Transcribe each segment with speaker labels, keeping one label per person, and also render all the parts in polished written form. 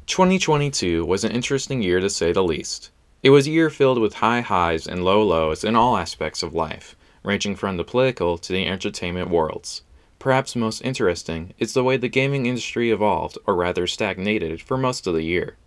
Speaker 1: 2022 was an interesting year to say the least. It was a year filled with high highs and low lows in all aspects of life, ranging from the political to the entertainment worlds. Perhaps most interesting is the way the gaming industry evolved, or rather stagnated, for most of the year.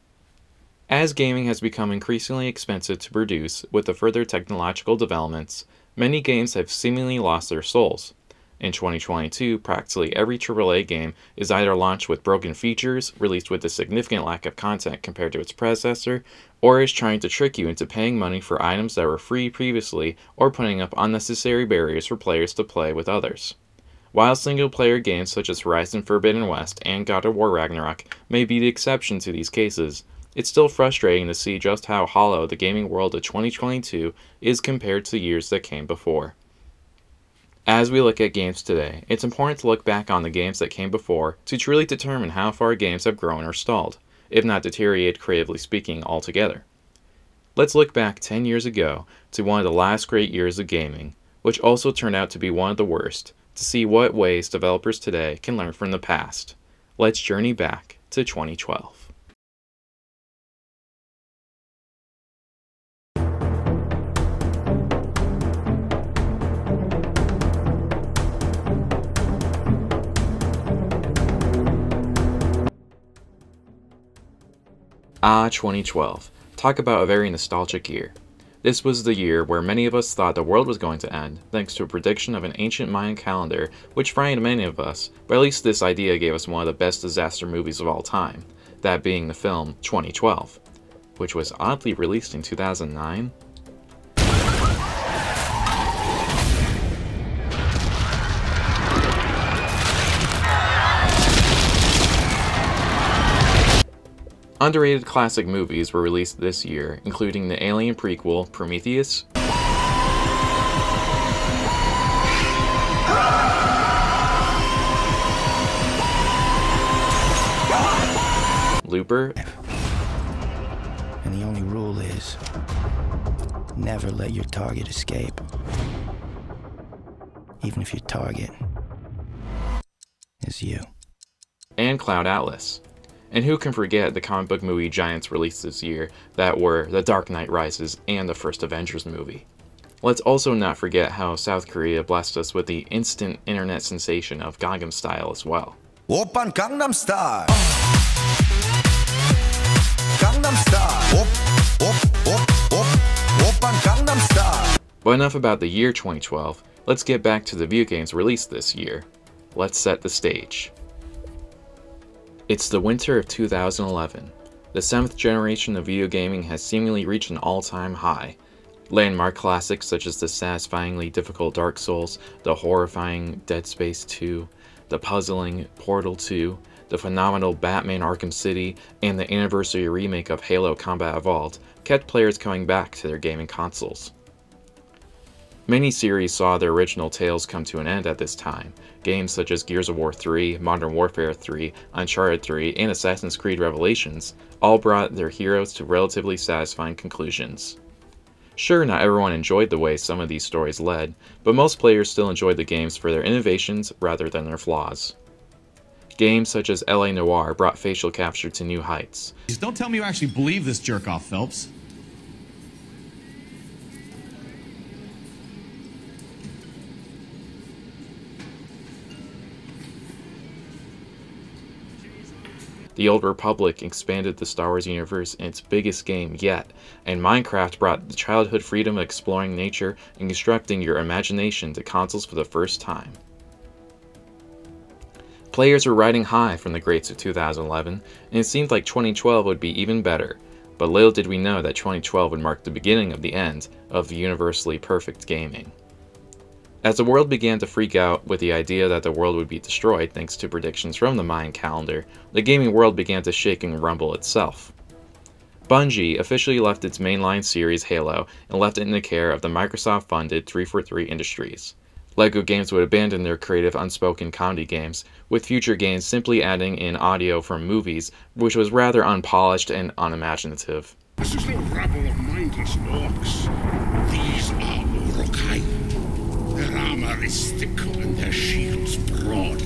Speaker 1: As gaming has become increasingly expensive to produce with the further technological developments, many games have seemingly lost their souls. In 2022, practically every AAA game is either launched with broken features, released with a significant lack of content compared to its predecessor, or is trying to trick you into paying money for items that were free previously, or putting up unnecessary barriers for players to play with others. While single-player games such as Horizon Forbidden West and God of War Ragnarok may be the exception to these cases, it's still frustrating to see just how hollow the gaming world of 2022 is compared to years that came before. As we look at games today, it's important to look back on the games that came before to truly determine how far games have grown or stalled, if not deteriorated creatively speaking altogether. Let's look back 10 years ago to one of the last great years of gaming, which also turned out to be one of the worst, to see what ways developers today can learn from the past. Let's journey back to 2012. Ah, 2012. Talk about a very nostalgic year. This was the year where many of us thought the world was going to end, thanks to a prediction of an ancient Mayan calendar, which frightened many of us, but at least this idea gave us one of the best disaster movies of all time, that being the film 2012, which was oddly released in 2009. Underrated classic movies were released this year, including the Alien prequel, Prometheus, Looper,
Speaker 2: and the only rule is, never let your target escape. Even if your target is you.
Speaker 1: and Cloud Atlas. And who can forget the comic book movie giants released this year that were The Dark Knight Rises and the first Avengers movie. Let's also not forget how South Korea blessed us with the instant internet sensation of Gangnam Style as well.
Speaker 3: Oppan Gangnam Style. Gangnam Style. Oppan Gangnam Style.
Speaker 1: But enough about the year 2012, let's get back to the video games released this year. Let's set the stage. It's the winter of 2011. The 7th generation of video gaming has seemingly reached an all-time high. Landmark classics such as the satisfyingly difficult Dark Souls, the horrifying Dead Space 2, the puzzling Portal 2, the phenomenal Batman Arkham City, and the anniversary remake of Halo Combat Evolved kept players coming back to their gaming consoles. Many series saw their original tales come to an end at this time. Games such as Gears of War 3, Modern Warfare 3, Uncharted 3, and Assassin's Creed Revelations all brought their heroes to relatively satisfying conclusions. Sure, not everyone enjoyed the way some of these stories led, but most players still enjoyed the games for their innovations rather than their flaws. Games such as LA Noire brought facial capture to new heights.
Speaker 4: Don't tell me you actually believe this jerk-off, Phelps.
Speaker 1: The Old Republic expanded the Star Wars universe in its biggest game yet, and Minecraft brought the childhood freedom of exploring nature and constructing your imagination to consoles for the first time. Players were riding high from the greats of 2011, and it seemed like 2012 would be even better, but little did we know that 2012 would mark the beginning of the end of universally perfect gaming. As the world began to freak out with the idea that the world would be destroyed thanks to predictions from the Mayan calendar, the gaming world began to shake and rumble itself. Bungie officially left its mainline series Halo and left it in the care of the Microsoft-funded 343 Industries. LEGO Games would abandon their creative unspoken comedy games, with future games simply adding in audio from movies, which was rather unpolished and unimaginative.
Speaker 5: This is no rabble of mindless orcs. These are Urukai. Their armor is thick and their shields broad.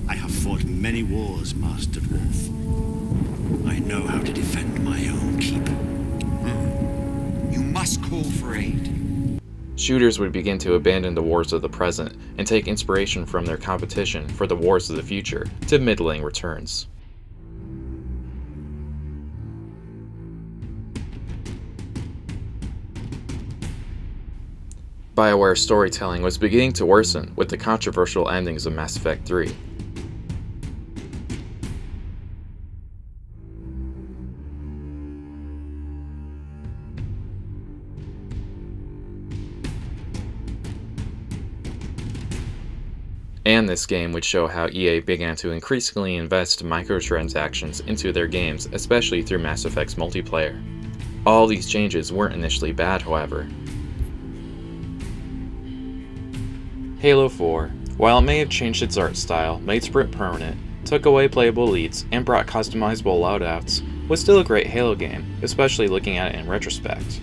Speaker 6: I have fought many wars, Master Dwarf. I don't know how to defend my own keep. You must call for aid.
Speaker 1: Shooters would begin to abandon the wars of the present and take inspiration from their competition for the wars of the future to middling returns. BioWare's storytelling was beginning to worsen with the controversial endings of Mass Effect 3. And this game would show how EA began to increasingly invest microtransactions into their games, especially through Mass Effect's multiplayer. All these changes weren't initially bad, however. Halo 4, while it may have changed its art style, made sprint permanent, took away playable elites, and brought customizable loadouts, was still a great Halo game, especially looking at it in retrospect.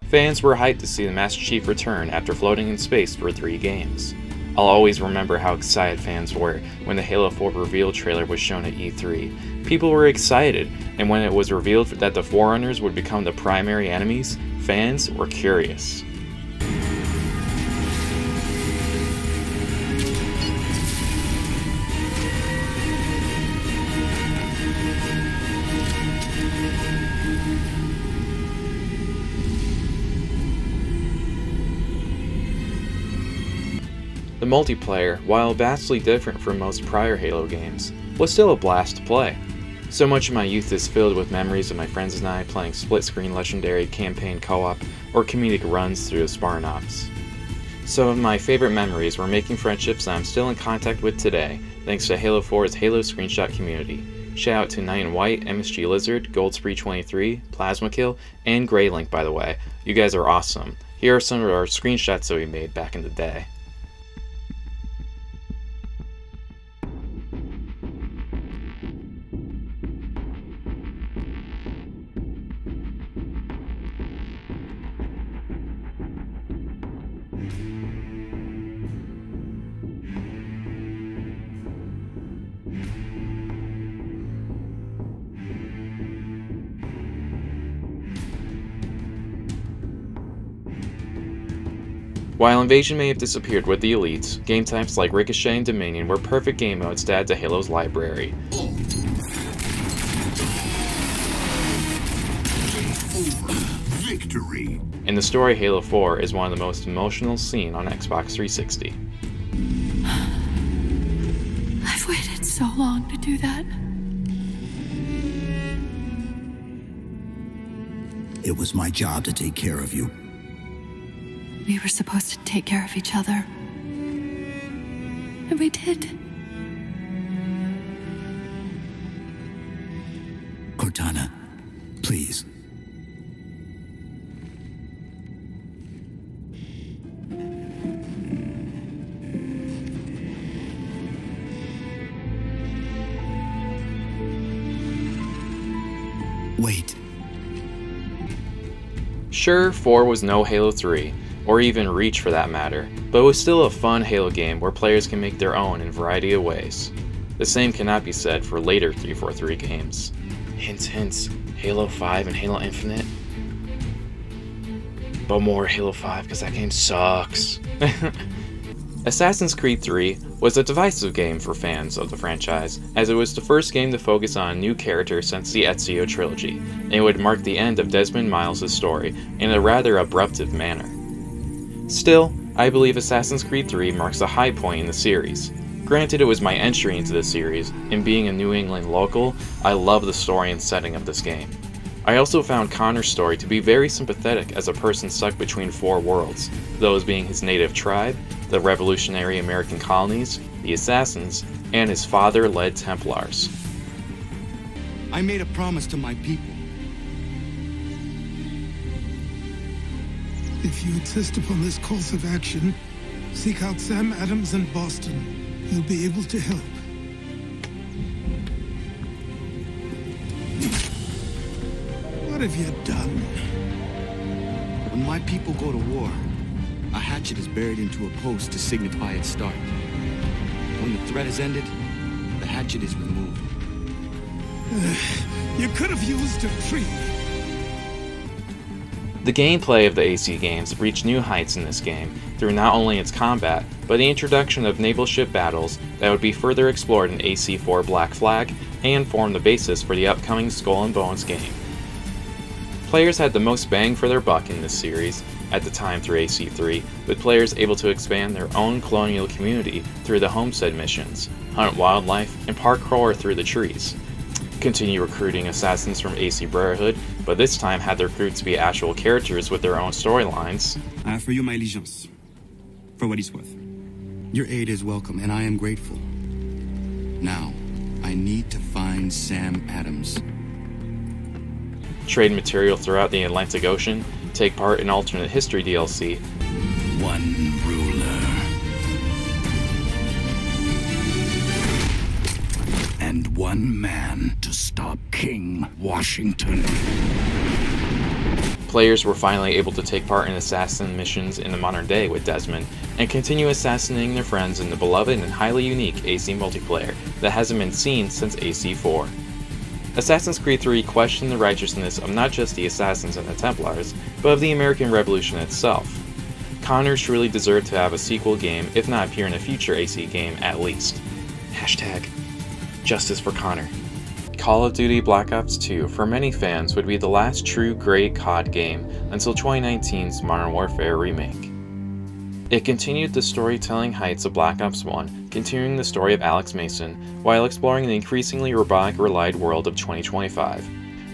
Speaker 1: Fans were hyped to see the Master Chief return after floating in space for 3 games. I'll always remember how excited fans were when the Halo 4 reveal trailer was shown at E3. People were excited, and when it was revealed that the Forerunners would become the primary enemies, fans were curious. The multiplayer, while vastly different from most prior Halo games, was still a blast to play. So much of my youth is filled with memories of my friends and I playing split-screen legendary campaign co-op or comedic runs through the Sparnauts. Some of my favorite memories were making friendships I'm still in contact with today, thanks to Halo 4's Halo Screenshot community. Shout out to Knight and White, MSG Lizard, Goldspree23, Plasma Kill, and Greylink, by the way. You guys are awesome. Here are some of our screenshots that we made back in the day. While Invasion may have disappeared with the elites, game types like Ricochet and Dominion were perfect game modes to add to Halo's library.
Speaker 5: Victory!
Speaker 1: And the story Halo 4 is one of the most emotional seen on Xbox 360.
Speaker 7: I've waited so long to do that.
Speaker 6: It was my job to take care of you.
Speaker 7: We were supposed to take care of each other. And we did.
Speaker 6: Cortana, please. Wait.
Speaker 1: Sure, 4 was no Halo 3, or even Reach for that matter, but it was still a fun Halo game where players can make their own in a variety of ways. The same cannot be said for later 343 games. Hints, hints, Halo 5 and Halo Infinite. But more Halo 5 because that game sucks. Assassin's Creed 3 was a divisive game for fans of the franchise, as it was the first game to focus on a new character since the Ezio trilogy, and it would mark the end of Desmond Miles' story in a rather abruptive manner. Still, I believe Assassin's Creed 3 marks a high point in the series. Granted, it was my entry into the series, and being a New England local, I love the story and setting of this game. I also found Connor's story to be very sympathetic as a person stuck between 4 worlds, those being his native tribe, the revolutionary American colonies, the Assassins, and his father-led Templars.
Speaker 8: I made a promise to my people.
Speaker 9: If you insist upon this course of action, seek out Sam Adams in Boston. He'll be able to help. What have you done?
Speaker 8: When my people go to war, a hatchet is buried into a post to signify its start. When when the threat has ended, the hatchet is removed.
Speaker 9: You could have used a tree.
Speaker 1: The gameplay of the AC games reached new heights in this game through not only its combat, but the introduction of naval ship battles that would be further explored in AC4 Black Flag and form the basis for the upcoming Skull and Bones game. Players had the most bang for their buck in this series at the time through AC3, with players able to expand their own colonial community through the homestead missions, hunt wildlife, and parkour through the trees. Continue recruiting assassins from AC Brotherhood, but this time had the recruits be actual characters with their own storylines.
Speaker 8: I offer you my allegiance, for what he's worth. Your aid is welcome, and I am grateful. Now, I need to find Sam Adams.
Speaker 1: Trade material throughout the Atlantic Ocean, take part in alternate history DLC,
Speaker 2: One ruler. And one man to stop King Washington.
Speaker 1: Players were finally able to take part in assassin missions in the modern day with Desmond, and continue assassinating their friends in the beloved and highly unique AC multiplayer that hasn't been seen since AC4. Assassin's Creed 3 questioned the righteousness of not just the Assassins and the Templars, but of the American Revolution itself. Connor truly deserved to have a sequel game, if not appear in a future AC game at least. Hashtag Justice for Connor. Call of Duty Black Ops 2 for many fans would be the last true great COD game until 2019's Modern Warfare remake. It continued the storytelling heights of Black Ops 1, continuing the story of Alex Mason, while exploring the increasingly robotic-relied world of 2025.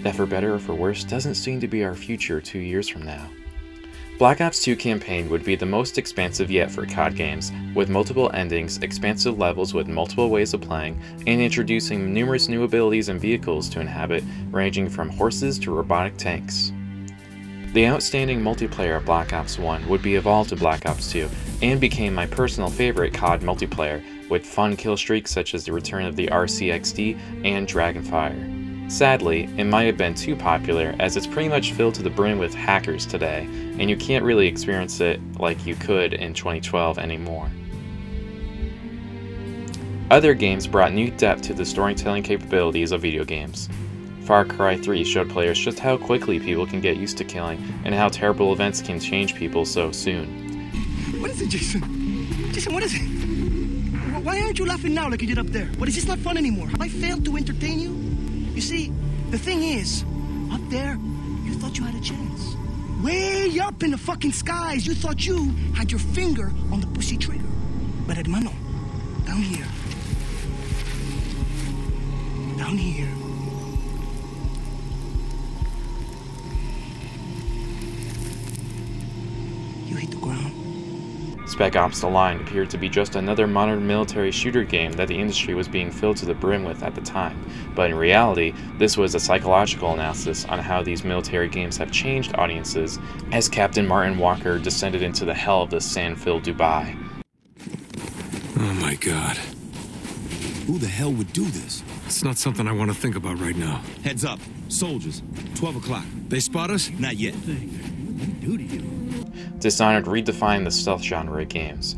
Speaker 1: That for better or for worse doesn't seem to be our future 2 years from now. Black Ops 2 campaign would be the most expansive yet for COD games, with multiple endings, expansive levels with multiple ways of playing, and introducing numerous new abilities and vehicles to inhabit, ranging from horses to robotic tanks. The outstanding multiplayer of Black Ops 1 would be evolved to Black Ops 2, and became my personal favorite COD multiplayer, with fun kill streaks such as the return of the RCXD and Dragonfire. Sadly, it might have been too popular, as it's pretty much filled to the brim with hackers today, and you can't really experience it like you could in 2012 anymore. Other games brought new depth to the storytelling capabilities of video games. Far Cry 3 showed players just how quickly people can get used to killing, and how terrible events can change people so soon.
Speaker 10: What is it, Jason? Jason, what is it? Why aren't you laughing now like you did up there? What, is this not fun anymore? Have I failed to entertain you? You see, the thing is, up there, you thought you had a chance. Way up in the fucking skies, you thought you had your finger on the pussy trigger. But hermano, down here, you hit the ground.
Speaker 1: Spec Ops: The Line appeared to be just another modern military shooter game that the industry was being filled to the brim with at the time, but in reality, this was a psychological analysis on how these military games have changed audiences as Captain Martin Walker descended into the hell of the sand-filled Dubai.
Speaker 11: Oh my god.
Speaker 8: Who the hell would do this?
Speaker 11: It's not something I want to think about right now.
Speaker 8: Heads up. Soldiers. 12 o'clock.
Speaker 11: They spot us?
Speaker 8: Not yet.
Speaker 1: Dishonored redefined the stealth genre of games.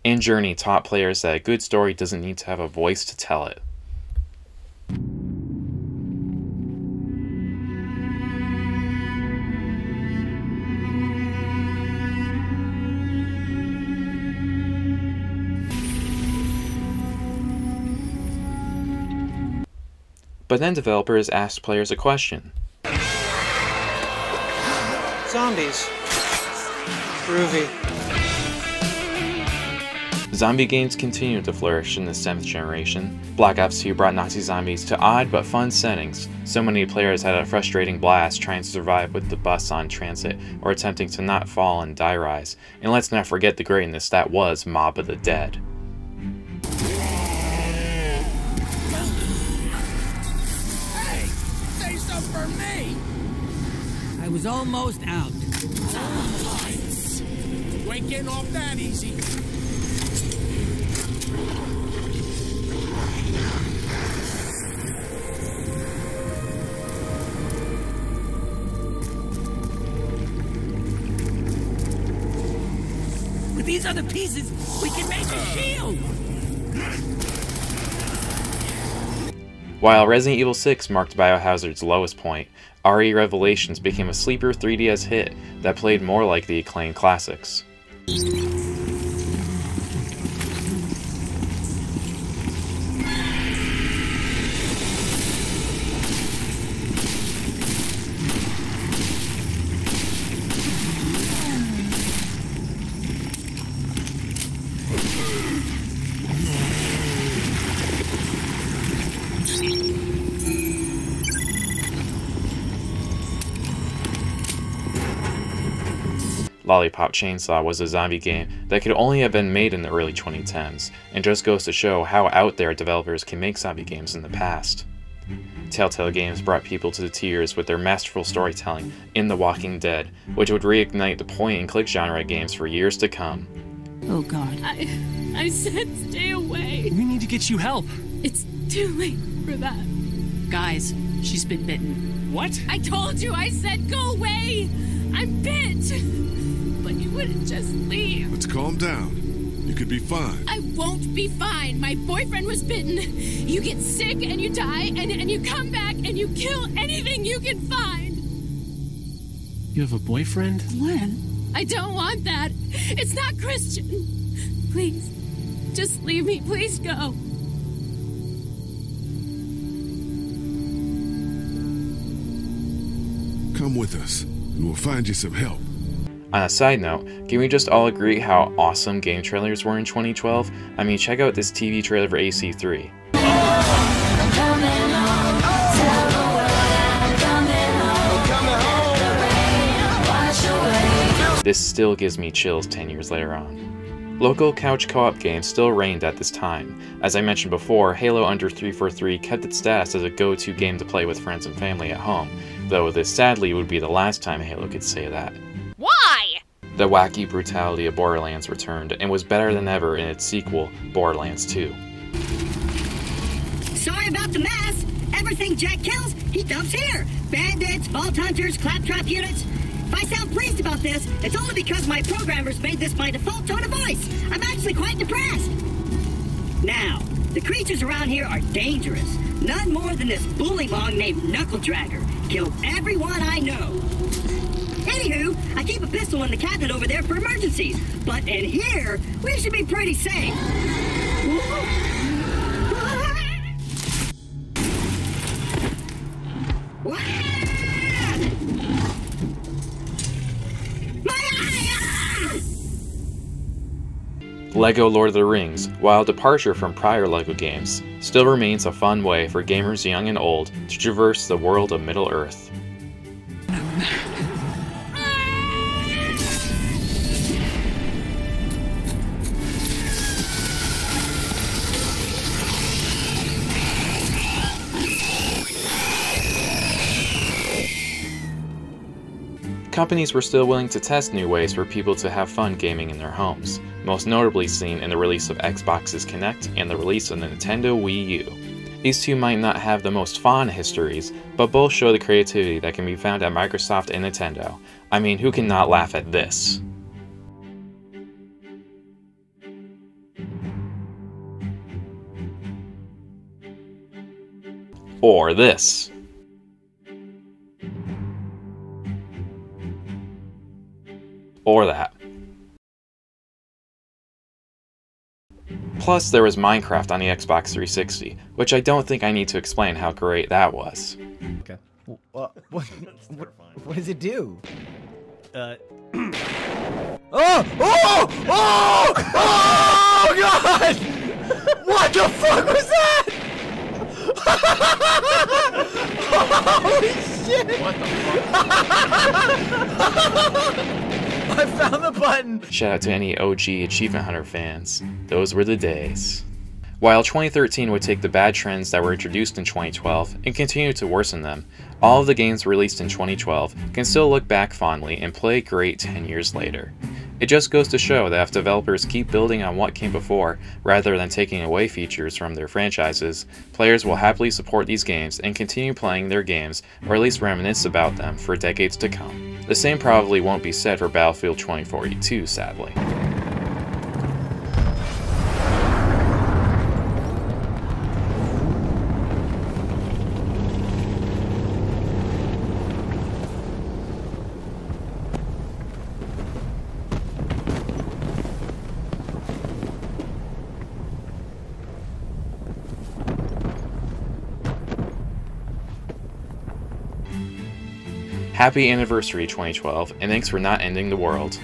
Speaker 1: And Journey taught players that a good story doesn't need to have a voice to tell it. But then developers asked players a question.
Speaker 12: Zombies. Groovy.
Speaker 1: Zombie games continued to flourish in the 7th generation. Black Ops 2 brought Nazi zombies to odd but fun settings. So many players had a frustrating blast trying to survive with the bus on transit, or attempting to not fall in die rise. And let's not forget the greatness that was Mob of the Dead.
Speaker 10: Hey, say something for me!
Speaker 13: I was almost out.
Speaker 14: You ain't getting off that easy.
Speaker 13: With these other pieces, we can make a shield!
Speaker 1: While Resident Evil 6 marked Biohazard's lowest point, RE Revelations became a sleeper 3DS hit that played more like the acclaimed classics. Lollipop Chainsaw was a zombie game that could only have been made in the early 2010s, and just goes to show how out there developers can make zombie games in the past. Telltale Games brought people to the tears with their masterful storytelling in The Walking Dead, which would reignite the point-and-click genre games for years to come.
Speaker 15: Oh god.
Speaker 16: I said stay away.
Speaker 15: We need to get you help.
Speaker 16: It's too late for that.
Speaker 15: Guys, she's been bitten. What?
Speaker 16: I told you, I said go away! I'm bit! But you wouldn't just leave.
Speaker 17: Let's calm down. You could be fine.
Speaker 16: I won't be fine. My boyfriend was bitten. You get sick and you die, and you come back and you kill anything you can find.
Speaker 15: You have a boyfriend?
Speaker 16: Len, I don't want that. It's not Christian. Please, just leave me. Please go.
Speaker 17: Come with us, and we'll find you some help.
Speaker 1: On a side note, can we just all agree how awesome game trailers were in 2012? I mean, check out this TV trailer for AC3. This still gives me chills 10 years later on. Local couch co-op games still reigned at this time. As I mentioned before, Halo Under 343 kept its status as a go-to game to play with friends and family at home, though this sadly would be the last time Halo could say that.
Speaker 16: Why?
Speaker 1: The wacky brutality of Borderlands returned and was better than ever in its sequel, Borderlands 2.
Speaker 10: Sorry about the mess. Everything Jack kills, he dumps here. Bandits, vault hunters, claptrap units. If I sound pleased about this, it's only because my programmers made this my default tone of voice. I'm actually quite depressed. Now, the creatures around here are dangerous. None more than this bullymong named Knuckle Dragger. Killed everyone I know. Anywho, I keep a pistol in the cabinet over there for emergencies. But in here, we should be pretty safe.
Speaker 1: LEGO Lord of the Rings, while a departure from prior LEGO games, still remains a fun way for gamers young and old to traverse the world of Middle-earth. Companies were still willing to test new ways for people to have fun gaming in their homes, most notably seen in the release of Xbox's Kinect and the release of the Nintendo Wii U. These two might not have the most fond histories, but both show the creativity that can be found at Microsoft and Nintendo. I mean, who can not laugh at this? Or this. Or that. Plus, there was Minecraft on the Xbox 360, which I don't think I need to explain how great that was.
Speaker 18: Okay. What does it do? Oh! Oh! Oh! Oh! God! What the fuck was that? Holy shit! What the fuck? I found the button!
Speaker 1: Shout out to any OG Achievement Hunter fans. Those were the days. While 2013 would take the bad trends that were introduced in 2012 and continue to worsen them, all of the games released in 2012 can still look back fondly and play great 10 years later. It just goes to show that if developers keep building on what came before, rather than taking away features from their franchises, players will happily support these games and continue playing their games, or at least reminisce about them, for decades to come. The same probably won't be said for Battlefield 2042, sadly. Happy anniversary 2012, and thanks for not ending the world.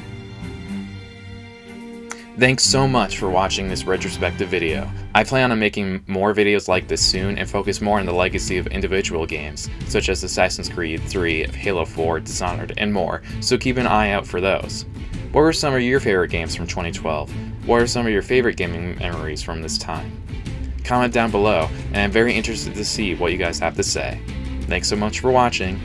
Speaker 1: Thanks so much for watching this retrospective video. I plan on making more videos like this soon and focus more on the legacy of individual games, such as Assassin's Creed 3, Halo 4, Dishonored, and more, so keep an eye out for those. What were some of your favorite games from 2012? What are some of your favorite gaming memories from this time? Comment down below, and I'm very interested to see what you guys have to say. Thanks so much for watching.